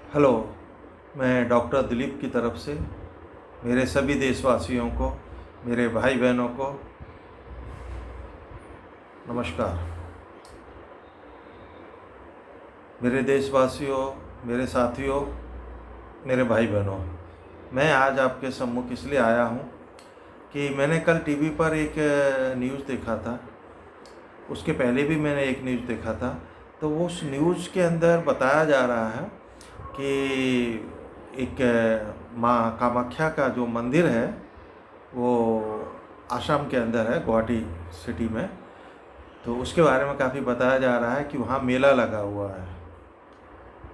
Hello. मैं doctor Dilip की तरफ से मेरे सभी देशवासियों को, मेरे भाई बहनों को नमस्कार। मेरे देशवासियों, मेरे साथियों, मेरे भाई बहनों, मैं आज आपके सम्मुख इसलिए आया हूँ कि मैंने कल टीवी पर एक न्यूज़ देखा था। उसके पहले भी मैंने एक न्यूज़ देखा था। तो वो उस न्यूज़ के अंदर बताया जा रहा है कि एक माँ कामाख्या का जो मंदिर है वो आसाम के अंदर है, गुवाहाटी सिटी में। तो उसके बारे में काफ़ी बताया जा रहा है कि वहाँ मेला लगा हुआ है।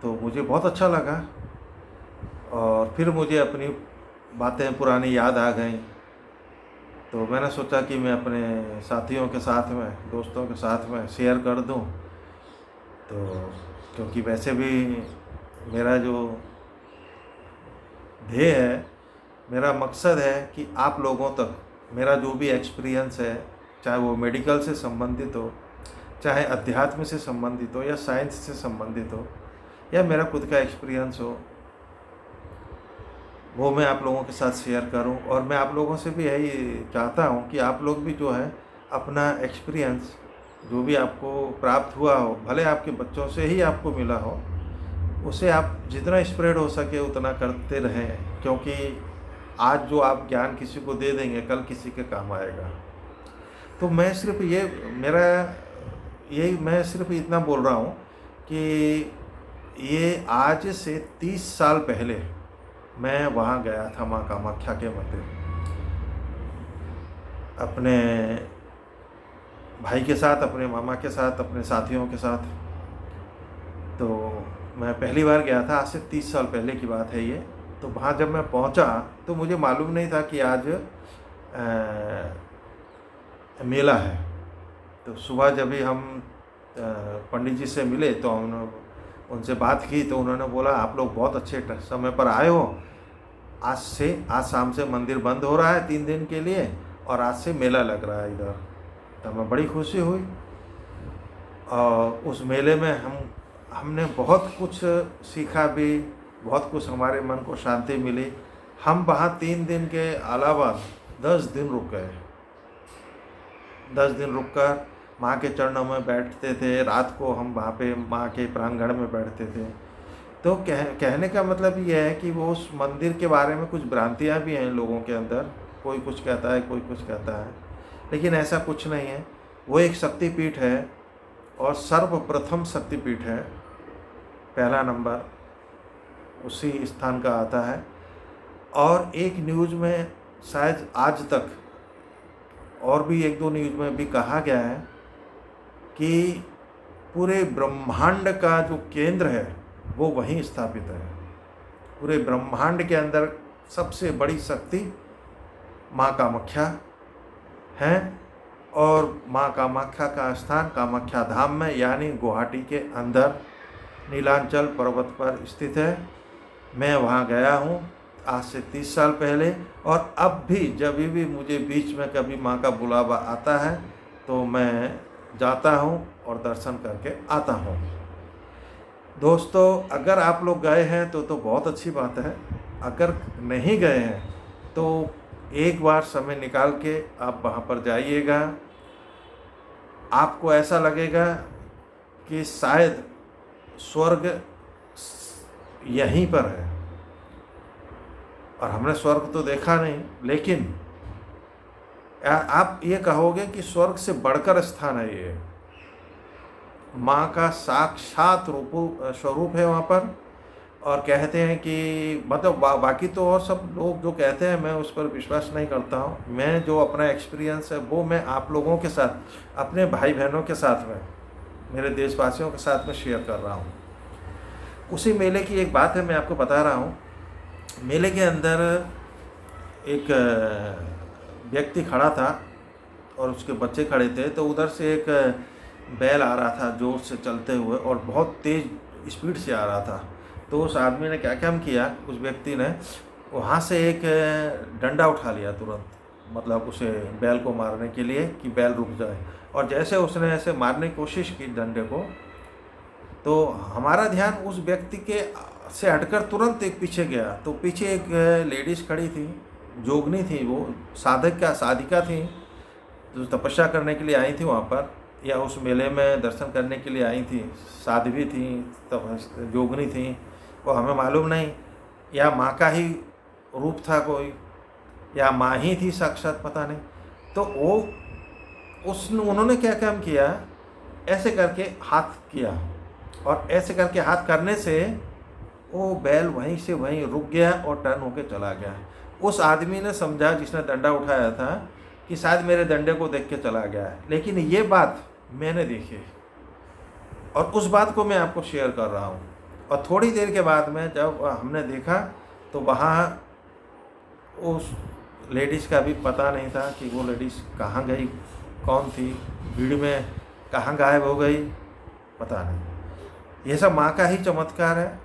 तो मुझे बहुत अच्छा लगा और फिर मुझे अपनी बातें पुरानी याद आ गईं। तो मैंने सोचा कि मैं अपने साथियों के साथ में, दोस्तों के साथ में शेयर कर दूं। तो क्योंकि वैसे भी मेरा जो ध्येय है, मेरा मकसद है कि आप लोगों तक मेरा जो भी एक्सपीरियंस है, चाहे वो मेडिकल से संबंधित हो, चाहे अध्यात्म से संबंधित हो, या साइंस से संबंधित हो, या मेरा खुद का एक्सपीरियंस हो, वो मैं आप लोगों के साथ शेयर करूं। और मैं आप लोगों से भी यही चाहता हूं कि आप लोग भी जो है अपना एक्सपीरियंस जो भी आपको प्राप्त हुआ हो, भले आपके बच्चों से ही आपको मिला हो, उसे आप जितना स्प्रेड हो सके उतना करते रहें। क्योंकि आज जो आप ज्ञान किसी को दे देंगे, कल किसी के काम आएगा। तो मैं सिर्फ मैं सिर्फ इतना बोल रहा हूँ कि ये आज से 30 साल पहले मैं वहाँ गया था, माँ कामाख्या के मंदिर, अपने भाई के साथ, अपने मामा के साथ, अपने साथियों के साथ। तो मैं पहली बार गया था, आज से 30 साल पहले की बात है ये। तो वहाँ जब मैं पहुँचा तो मुझे मालूम नहीं था कि आज मेला है। तो सुबह जब भी हम पंडित जी से मिले तो हमने उनसे बात की, तो उन्होंने बोला आप लोग बहुत अच्छे समय पर आए हो। आज शाम से मंदिर बंद हो रहा है 3 दिन के लिए, और आज से मेला लग रहा है इधर। तो हमें बड़ी खुशी हुई। और उस मेले में हमने बहुत कुछ सीखा भी, बहुत कुछ हमारे मन को शांति मिली। हम वहाँ 3 दिन के अलावा 10 दिन रुक गए। 10 दिन रुककर माँ के चरणों में बैठते थे। रात को हम वहाँ पे माँ के प्रांगण में बैठते थे। तो कहने का मतलब ये है कि वो उस मंदिर के बारे में कुछ भ्रांतियाँ भी हैं लोगों के अंदर। कोई कुछ कहता है, कोई कुछ कहता है, लेकिन ऐसा कुछ नहीं है। वो एक शक्तिपीठ है और सर्वप्रथम शक्तिपीठ है। पहला नंबर उसी स्थान का आता है। और एक न्यूज़ में शायद आज तक और भी 1-2 न्यूज़ में भी कहा गया है कि पूरे ब्रह्मांड का जो केंद्र है वो वहीं स्थापित है। पूरे ब्रह्मांड के अंदर सबसे बड़ी शक्ति माँ कामाख्या है। और माँ कामाख्या का स्थान कामाख्या धाम में, यानी गुवाहाटी के अंदर नीलांचल पर्वत पर स्थित है। मैं वहाँ गया हूँ आज से 30 साल पहले, और अब भी जब भी मुझे बीच में कभी माँ का बुलावा आता है तो मैं जाता हूँ और दर्शन करके आता हूँ। दोस्तों, अगर आप लोग गए हैं तो बहुत अच्छी बात है। अगर नहीं गए हैं तो एक बार समय निकाल के आप वहाँ पर जाइएगा। आपको ऐसा लगेगा कि शायद स्वर्ग यहीं पर है। और हमने स्वर्ग तो देखा नहीं, लेकिन आप ये कहोगे कि स्वर्ग से बढ़कर स्थान है ये। माँ का साक्षात स्वरूप है वहाँ पर। और कहते हैं कि मतलब बाकी तो और सब लोग जो कहते हैं मैं उस पर विश्वास नहीं करता हूँ। मैं जो अपना एक्सपीरियंस है वो मैं आप लोगों के साथ, अपने भाई बहनों के साथ में, मेरे देशवासियों के साथ में शेयर कर रहा हूँ। उसी मेले की एक बात है, मैं आपको बता रहा हूँ। मेले के अंदर एक व्यक्ति खड़ा था और उसके बच्चे खड़े थे। तो उधर से एक बैल आ रहा था जोर से चलते हुए और बहुत तेज़ स्पीड से आ रहा था। तो उस आदमी ने क्या काम किया, उस व्यक्ति ने वहाँ से एक डंडा उठा लिया तुरंत, मतलब उसे बैल को मारने के लिए कि बैल रुक जाए। और जैसे उसने ऐसे मारने की कोशिश की डंडे को, तो हमारा ध्यान उस व्यक्ति के से हटकर तुरंत एक पीछे गया तो पीछे एक लेडीज़ खड़ी थी, जोगनी थी, वो साधिका थी, जो तपस्या करने के लिए आई थी वहाँ पर, या उस मेले में दर्शन करने के लिए आई थी। साध्वी थी, जोगनी थी, वो हमें मालूम नहीं, या माँ का ही रूप था कोई, या माँ ही थी साक्षात, पता नहीं। तो उन्होंने क्या काम किया, ऐसे करके हाथ किया, और ऐसे करके हाथ करने से वो बैल वहीं से वहीं रुक गया और टर्न होके चला गया। उस आदमी ने समझा, जिसने डंडा उठाया था, कि शायद मेरे डंडे को देख के चला गया है, लेकिन ये बात मैंने देखी और उस बात को मैं आपको शेयर कर रहा हूँ। और थोड़ी देर के बाद में जब हमने देखा तो वहाँ उस लेडीज़ का भी पता नहीं था कि वो लेडीज़ कहाँ गई, कौन थी, भीड़ में कहाँ गायब हो गई, पता नहीं। ये सब माँ का ही चमत्कार है।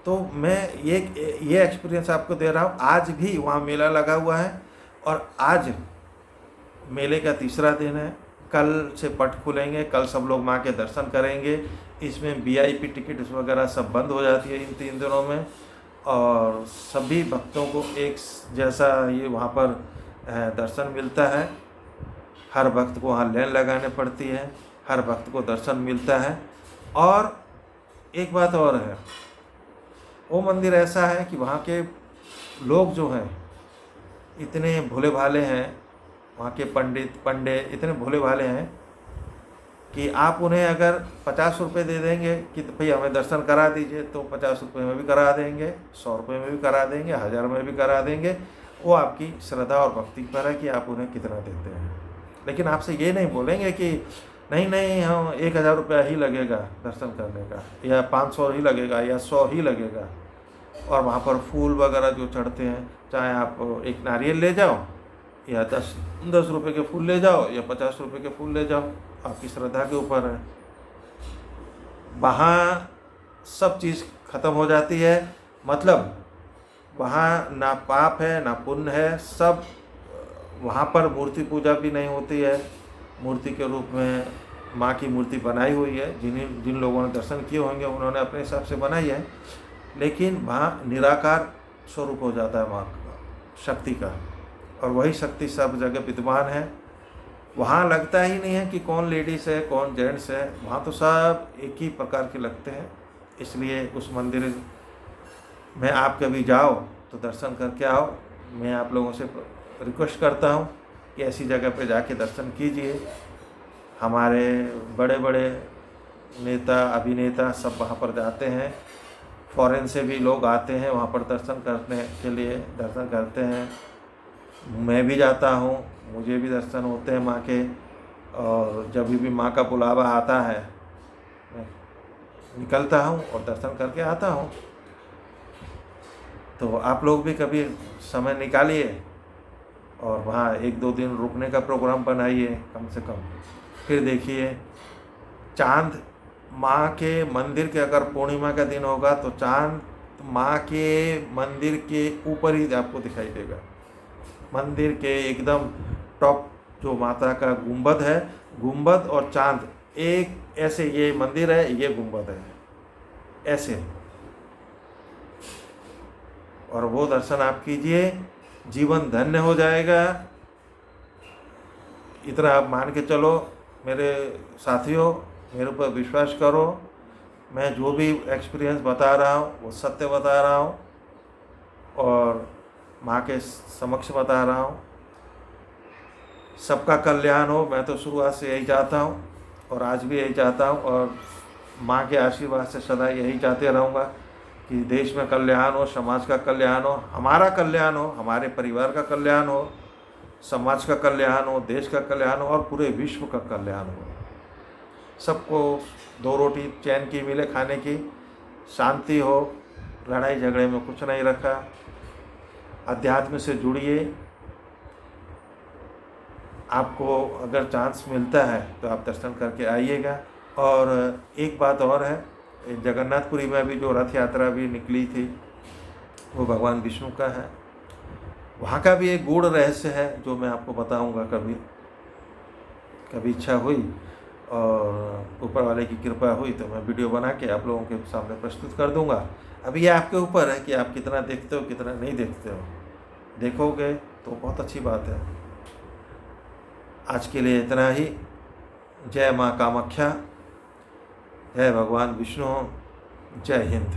तो मैं ये एक्सपीरियंस आपको दे रहा हूँ। आज भी वहाँ मेला लगा हुआ है और आज मेले का तीसरा दिन है। कल से पट खुलेंगे, कल सब लोग माँ के दर्शन करेंगे। इसमें VIP टिकट वगैरह सब बंद हो जाती है इन 3 दिनों में, और सभी भक्तों को एक जैसा ये वहाँ पर दर्शन मिलता है। हर भक्त को वहाँ लाइन लगाने पड़ती है, हर भक्त को दर्शन मिलता है। और एक बात और है, वो मंदिर ऐसा है कि वहाँ के लोग जो हैं इतने भोले भाले हैं, वहाँ के पंडे इतने भोले भाले हैं कि आप उन्हें अगर 50 रुपये दे देंगे कि भाई हमें दर्शन करा दीजिए, तो 50 रुपये में भी करा देंगे, 100 रुपये में भी करा देंगे, 1000 में भी करा देंगे। वो आपकी श्रद्धा और भक्ति पर है कि आप उन्हें कितना देते हैं। लेकिन आपसे ये नहीं बोलेंगे कि नहीं हम 1000 रुपया ही लगेगा दर्शन करने का, या 500 ही लगेगा, या 100 ही लगेगा। और वहाँ पर फूल वगैरह जो चढ़ते हैं, चाहे आप एक नारियल ले जाओ, या 10 रुपये के फूल ले जाओ, या 50 रुपये के फूल ले जाओ, आपकी श्रद्धा के ऊपर है। वहाँ सब चीज़ खत्म हो जाती है, मतलब वहाँ ना पाप है ना पुण्य है, सब वहाँ पर मूर्ति पूजा भी नहीं होती है। मूर्ति के रूप में माँ की मूर्ति बनाई हुई है, जिन लोगों ने दर्शन किए होंगे उन्होंने अपने हिसाब से बनाई है, लेकिन वहाँ निराकार स्वरूप हो जाता है माँ शक्ति का, और वही शक्ति सब जगह विद्यमान है। वहाँ लगता ही नहीं है कि कौन लेडीज़ है कौन जेंट्स है, वहाँ तो सब एक ही प्रकार के लगते हैं। इसलिए उस मंदिर में आप कभी जाओ तो दर्शन करके आओ। मैं आप लोगों से रिक्वेस्ट करता हूँ कि ऐसी जगह पे जाके दर्शन कीजिए। हमारे बड़े बड़े नेता अभिनेता सब वहाँ पर जाते हैं, फॉरेन से भी लोग आते हैं वहाँ पर दर्शन करने के लिए, दर्शन करते हैं। मैं भी जाता हूँ, मुझे भी दर्शन होते हैं माँ के, और जब भी माँ का बुलावा आता है मैं निकलता हूँ और दर्शन करके आता हूँ। तो आप लोग भी कभी समय निकालिए और वहाँ 1-2 दिन रुकने का प्रोग्राम बनाइए कम से कम। फिर देखिए चाँद माँ के मंदिर के, अगर पूर्णिमा का दिन होगा तो चाँद माँ के मंदिर के ऊपर ही आपको दिखाई देगा। मंदिर के एकदम टॉप जो माता का गुंबद है, गुंबद और चाँद एक ऐसे, ये मंदिर है ये गुंबद है ऐसे, और वो दर्शन आप कीजिए, जीवन धन्य हो जाएगा। इतना आप मान के चलो मेरे साथियों, मेरे ऊपर विश्वास करो। मैं जो भी एक्सपीरियंस बता रहा हूँ वो सत्य बता रहा हूँ और माँ के समक्ष बता रहा हूँ। सबका कल्याण हो, मैं तो शुरुआत से यही चाहता हूँ और आज भी यही चाहता हूँ, और माँ के आशीर्वाद से सदा यही चाहते रहूँगा कि देश में कल्याण हो, समाज का कल्याण हो, हमारा कल्याण हो, हमारे परिवार का कल्याण हो, समाज का कल्याण हो, देश का कल्याण हो और पूरे विश्व का कल्याण हो। सबको 2 रोटी चैन की मिले खाने की, शांति हो, लड़ाई झगड़े में कुछ नहीं रखा। अध्यात्म से जुड़िए। आपको अगर चांस मिलता है तो आप दर्शन करके आइएगा। और एक बात और है, जगन्नाथपुरी में भी जो रथ यात्रा भी निकली थी वो भगवान विष्णु का है। वहाँ का भी एक गूढ़ रहस्य है जो मैं आपको बताऊंगा कभी इच्छा हुई और ऊपर वाले की कृपा हुई तो मैं वीडियो बना के आप लोगों के सामने प्रस्तुत कर दूंगा। अभी ये आपके ऊपर है कि आप कितना देखते हो कितना नहीं देखते हो। देखोगे तो बहुत अच्छी बात है। आज के लिए इतना ही। जय माँ कामाख्या, जय भगवान विष्णु, जय हिंद।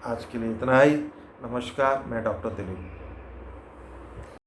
आज के लिए इतना ही। नमस्कार, मैं डॉक्टर दिलीप।